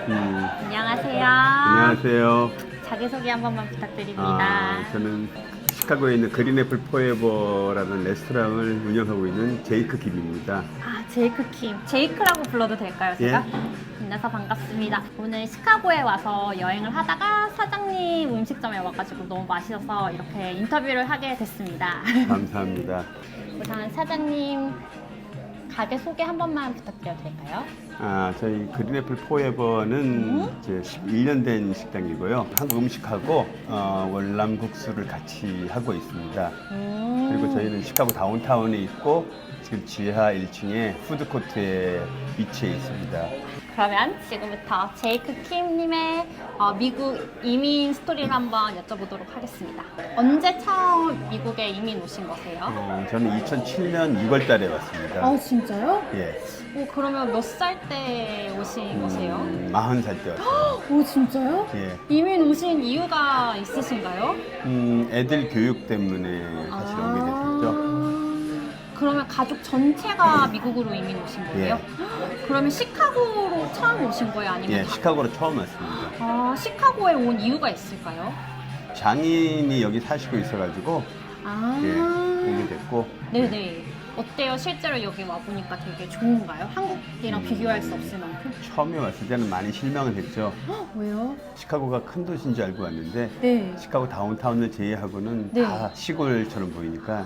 안녕하세요. 안녕하세요. 자기소개 한 번만 부탁드립니다. 저는 시카고에 있는 그린애플 포에버라는 레스토랑을 운영하고 있는 제이크 김입니다. 제이크 킴. 제이크라고 불러도 될까요, 제가? 만나서 반갑습니다. 오늘 시카고에 와서 여행을 하다가 사장님 음식점에 와가지고 너무 맛있어서 이렇게 인터뷰를 하게 됐습니다. 감사합니다. 우선 사장님 가게 소개 한 번만 부탁드려도 될까요? 저희 그린애플 포에버는 이제 11년 된 식당이고요. 한국 음식하고 월남국수를 같이 하고 있습니다. 그리고 저희는 시카고 다운타운에 있고 지금 지하 1층에 푸드코트에 위치해 있습니다. 그러면 지금부터 제이크 킴님의 미국 이민 스토리를 한번 여쭤보도록 하겠습니다. 언제 처음 미국에 이민 오신 거세요? 저는 2007년 6월 달에 왔습니다. 진짜요? 예. 그러면 몇 살 때 오신 거세요? 40살 때 왔어요. 진짜요? 예. 이민 오신 이유가 있으신가요? 애들 교육 때문에 사실 오게 됐었죠. 그러면 가족 전체가 미국으로 이민 오신 거예요? 그러면 시카고로 처음 오신 거예요? 아니면 예, 시카고로 처음 왔습니다. 시카고에 온 이유가 있을까요? 장인이 여기 사시고 있어가지고 오게 됐고. 네네. 어때요? 실제로 여기 와보니까 되게 좋은가요? 한국이랑 비교할 수 없을 만큼? 처음에 왔을 때는 많이 실망을 했죠. 왜요? 시카고가 큰 도시인 줄 알고 왔는데 네. 시카고 다운타운을 제외하고는 네. 다 시골처럼 보이니까.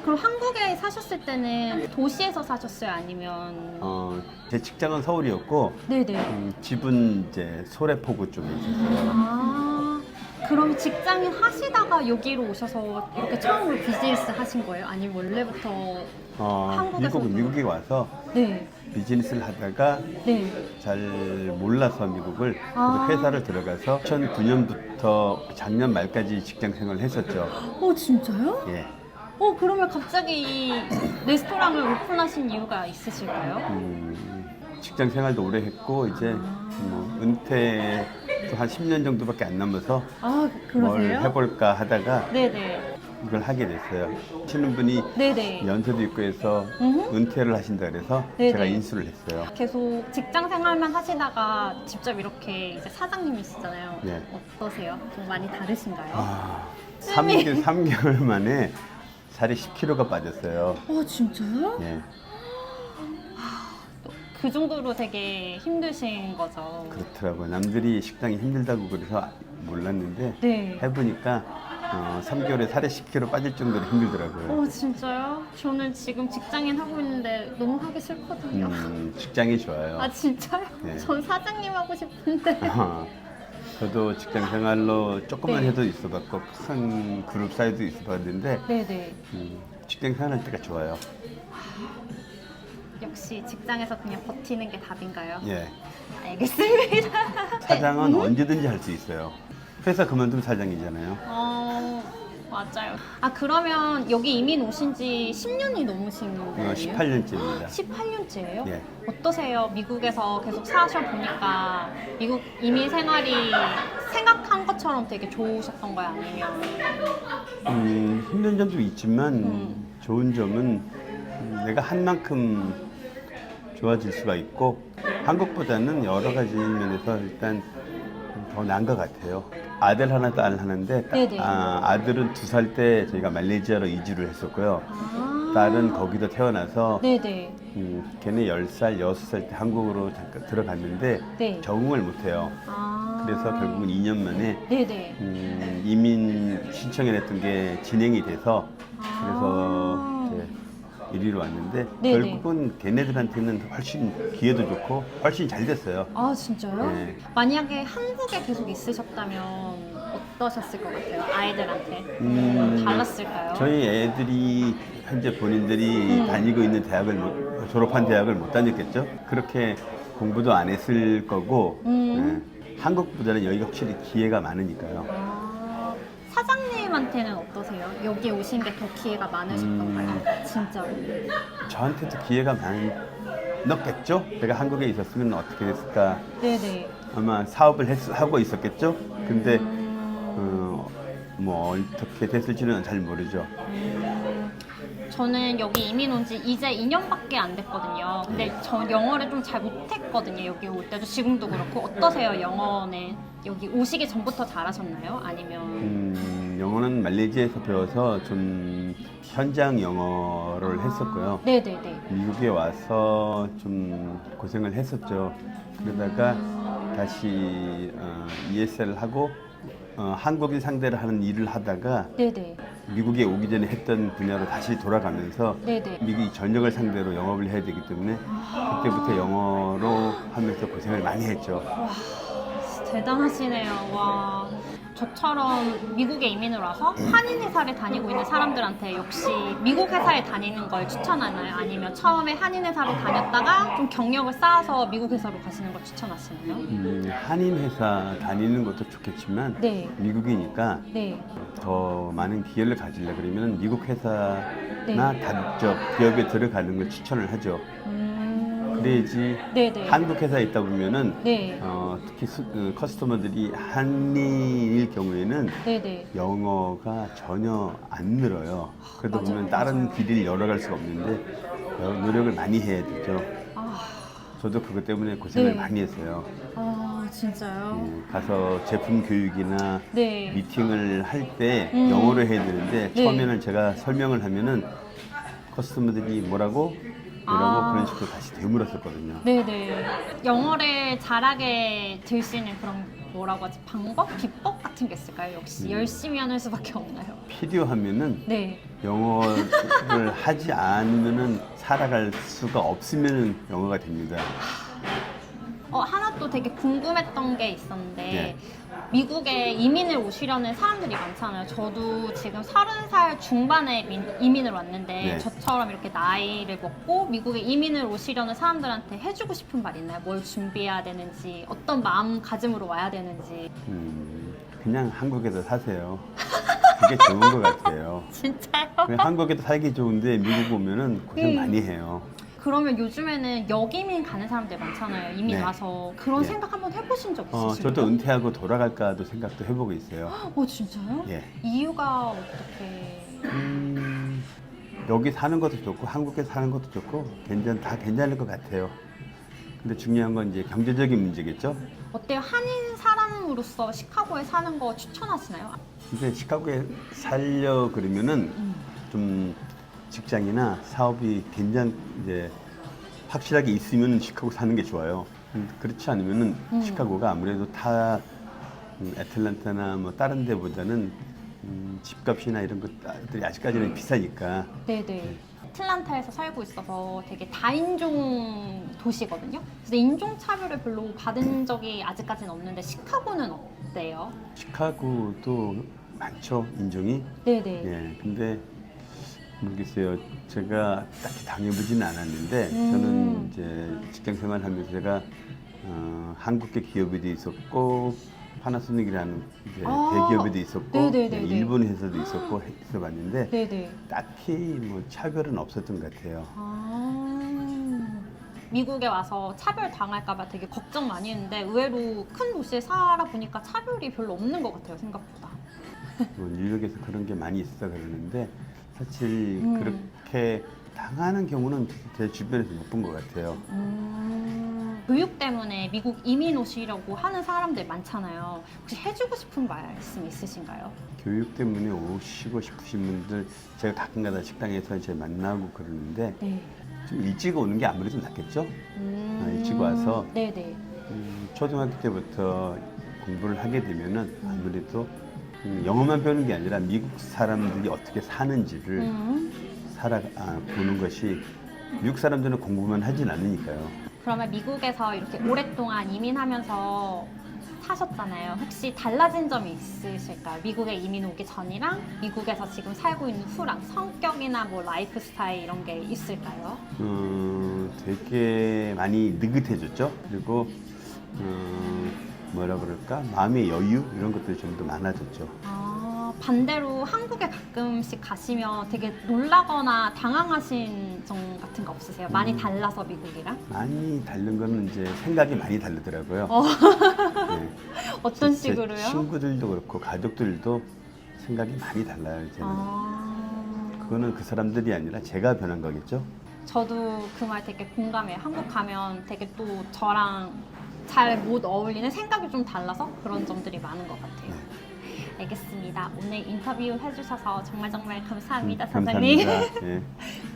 그럼 한국에 사셨을 때는 도시에서 사셨어요? 아니면? 제 직장은 서울이었고 네네. 집은 이제 소래포구 쪽에 있었어요. 그럼 직장인 하시다가 여기로 오셔서 이렇게 처음으로 비즈니스 하신 거예요? 아니면 원래부터 한국에서? 미국에 와서 네. 비즈니스를 하다가 네. 잘 몰라서 미국을 그래서 회사를 들어가서 2009년부터 작년 말까지 직장 생활을 했었죠. 진짜요? 예. 그러면 갑자기 이 레스토랑을 오픈하신 이유가 있으실까요? 직장 생활도 오래 했고 이제 뭐 은퇴도 한 10년 정도밖에 안 남아서 뭘 그러세요? 해볼까 하다가 네네. 이걸 하게 됐어요. 치는 분이 네네. 연세도 있고 해서 은퇴를 하신다 그래서 네네. 제가 인수를 했어요. 계속 직장 생활만 하시다가 직접 이렇게 이제 사장님이시잖아요. 네. 어떠세요? 좀 많이 다르신가요? 3개월 만에 살이 10kg가 빠졌어요. 진짜요? 예. 그 정도로 되게 힘드신 거죠. 그렇더라고요. 남들이 식당이 힘들다고 그래서 몰랐는데 네. 해보니까 3개월에 살이 10kg 빠질 정도로 힘들더라고요. 진짜요? 저는 지금 직장인 하고 있는데 너무 하기 싫거든요. 직장이 좋아요. 진짜요? 네. 전 사장님 하고 싶은데. 저도 직장 생활로 조금만 네. 해도 있어봤고 큰 그룹 사이도 있어봤는데 네네. 직장 생활할 때가 좋아요. 역시 직장에서 그냥 버티는 게 답인가요? 예. 알겠습니다. 사장은 언제든지 할 수 있어요. 회사 그만두면 사장이잖아요. 맞아요. 그러면 여기 이민 오신 지 10년이 넘으신 거예요? 18년째입니다. 18년째예요? 예. 어떠세요? 미국에서 계속 사셔 보니까 미국 이민 생활이 생각한 것처럼 되게 좋으셨던가요? 아니면? 힘든 점도 있지만 좋은 점은 내가 한 만큼 좋아질 수가 있고 한국보다는 여러 가지 면에서 일단 더 나은 것 같아요. 아들 하나, 딸 하나인데 네네. 아들은 2살 때 저희가 말레이시아로 이주를 했었고요. 딸은 거기도 태어나서 네네. 걔네 10살, 6살 때 한국으로 잠깐 들어갔는데 네. 적응을 못해요. 그래서 결국은 2년 만에 네네. 이민 신청해냈던 게 진행이 돼서 그래서 이제 이리로 왔는데 네네. 결국은 걔네들한테는 훨씬 기회도 좋고 훨씬 잘 됐어요. 진짜요? 네. 만약에 한국에 계속 있으셨다면 어떠셨을 것 같아요? 아이들한테 달랐을까요? 저희 애들이 현재 본인들이 다니고 있는 졸업한 대학을 못 다녔겠죠. 그렇게 공부도 안 했을 거고 한국보다는 여기가 확실히 기회가 많으니까요. 사장님한테는 어떠세요? 여기 오신 게 더 기회가 많으셨던가요? 진짜로? 저한테도 기회가 많았겠죠. 제가 한국에 있었으면 어떻게 됐을까. 네네. 아마 사업을 하고 있었겠죠. 근데 뭐 어떻게 됐을지는 잘 모르죠. 저는 여기 이민 온 지 이제 2년밖에 안 됐거든요. 근데 저 영어를 좀 잘 못했거든요. 여기 올 때도 지금도 그렇고. 어떠세요, 영어는? 여기 오시기 전부터 잘하셨나요? 아니면? 영어는 말레이시아에서 배워서 좀 현장 영어를 했었고요. 네네네. 미국에 와서 좀 고생을 했었죠. 그러다가 다시 ESL을 하고 한국인 상대로 하는 일을 하다가 네네. 미국에 오기 전에 했던 분야로 다시 돌아가면서 네네. 미국이 전역을 상대로 영업을 해야 되기 때문에 그때부터 영어로 하면서 고생을 많이 했죠. 대단하시네요. 와. 저처럼 미국에 이민을 와서 한인 회사를 다니고 있는 사람들한테 역시 미국 회사에 다니는 걸 추천하나요? 아니면 처음에 한인 회사를 다녔다가 좀 경력을 쌓아서 미국 회사로 가시는 걸 추천하시나요? 한인 회사 다니는 것도 좋겠지만 네. 미국이니까 네. 더 많은 기회를 가지려 그러면 미국 회사나 네. 다국적 기업에 들어가는 걸 추천을 하죠. 그래야지 네네. 한국 회사에 있다 보면은 네. 특히 커스터머들이 한인일 경우에는 네네. 영어가 전혀 안 늘어요. 그러다 맞아요, 보면 다른 맞아요. 길을 열어갈 수가 없는데 노력을 많이 해야 되죠. 아, 저도 그것 때문에 고생을 네. 많이 했어요. 진짜요? 가서 제품 교육이나 네. 미팅을 할 때 영어로 해야 되는데 네. 처음에는 제가 설명을 하면은 커스터머들이 뭐라고 그런 식으로 다시 되물었었거든요. 네네. 영어를 잘하게 될 수 있는 그런 뭐라고 하지? 방법? 비법 같은 게 있을까요? 역시 열심히 하는 수밖에 없나요? 필요하면은 네. 영어를 하지 않으면은 살아갈 수가 없으면은 영어가 됩니다. 하나 또 되게 궁금했던 게 있었는데 네. 미국에 이민을 오시려는 사람들이 많잖아요. 저도 지금 30살 중반에 이민을 왔는데 네. 저처럼 이렇게 나이를 먹고 미국에 이민을 오시려는 사람들한테 해주고 싶은 말 있나요? 뭘 준비해야 되는지, 어떤 마음가짐으로 와야 되는지. 그냥 한국에서 사세요. 그게 좋은 것 같아요. 진짜요? 그냥 한국에도 살기 좋은데 미국 오면은 고생 많이 해요. 그러면 요즘에는 역이민 가는 사람들 많잖아요. 이민 네. 와서 그런 네. 생각 한번 해보신 적 있으신가요? 저도 은퇴하고 돌아갈까도 생각도 해보고 있어요. 진짜요? 예. 이유가 어떻게? 여기 사는 것도 좋고 한국에 사는 것도 좋고 다 괜찮을 것 같아요. 근데 중요한 건 이제 경제적인 문제겠죠. 어때요? 한인 사람으로서 시카고에 사는 거 추천하시나요? 근데 시카고에 살려 그러면은 좀 직장이나 사업이 굉장히 이제 확실하게 있으면 시카고 사는 게 좋아요. 그렇지 않으면은 시카고가 아무래도 애틀랜타나 뭐 다른 데보다는 집값이나 이런 것들이 아직까지는 비싸니까. 네네. 아틀란타에서 살고 있어서 되게 다인종 도시거든요. 그래서 인종차별을 별로 받은 적이 아직까지는 없는데 시카고는 어때요? 시카고도 많죠, 인종이. 네네. 예, 근데 모르겠어요. 제가 딱히 당해보지는 않았는데 저는 이제 직장 생활하면서 제가 한국계 기업에도 있었고 파나소닉이라는 이제 대기업에도 있었고 네네네네. 일본 회사도 있었고 있어봤는데 네네. 딱히 뭐 차별은 없었던 것 같아요. 미국에 와서 차별 당할까봐 되게 걱정 많이 했는데 의외로 큰 도시에 살아보니까 차별이 별로 없는 것 같아요, 생각보다. 뭐 뉴욕에서 그런 게 많이 있어 그러는데 사실 그렇게 당하는 경우는 제 주변에서 못 본 것 같아요. 교육 때문에 미국 이민 오시려고 하는 사람들 많잖아요. 혹시 해주고 싶은 말씀 있으신가요? 교육 때문에 오시고 싶으신 분들 제가 가끔가다 식당에서 이제 만나고 그러는데 네. 좀 일찍 오는 게 아무래도 낫겠죠? 일찍 와서 네네. 초등학교 때부터 공부를 하게 되면은 아무래도 영어만 배우는 게 아니라 미국 사람들이 어떻게 사는지를 보는 것이 미국 사람들은 공부만 하진 않으니까요. 그러면 미국에서 이렇게 오랫동안 이민하면서 사셨잖아요. 혹시 달라진 점이 있으실까요? 미국에 이민 오기 전이랑 미국에서 지금 살고 있는 후랑 성격이나 뭐 라이프 스타일 이런 게 있을까요? 되게 많이 느긋해졌죠. 그리고 뭐라 그럴까 마음의 여유 이런 것들이 좀 더 많아졌죠. 반대로 한국에 가끔씩 가시면 되게 놀라거나 당황하신 점 같은 거 없으세요? 많이 달라서 미국이랑? 많이 다른 거는 이제 생각이 많이 다르더라고요. 네. 어떤 제 식으로요? 친구들도 그렇고 가족들도 생각이 많이 달라요. 이제는 그거는 그 사람들이 아니라 제가 변한 거겠죠. 저도 그 말 되게 공감해요. 한국 가면 되게 또 저랑 잘 못 어울리는 생각이 좀 달라서 그런 점들이 많은 것 같아요. 알겠습니다. 오늘 인터뷰 해주셔서 정말 감사합니다, 사장님. 감사합니다. 예.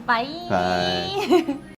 바이. 바이.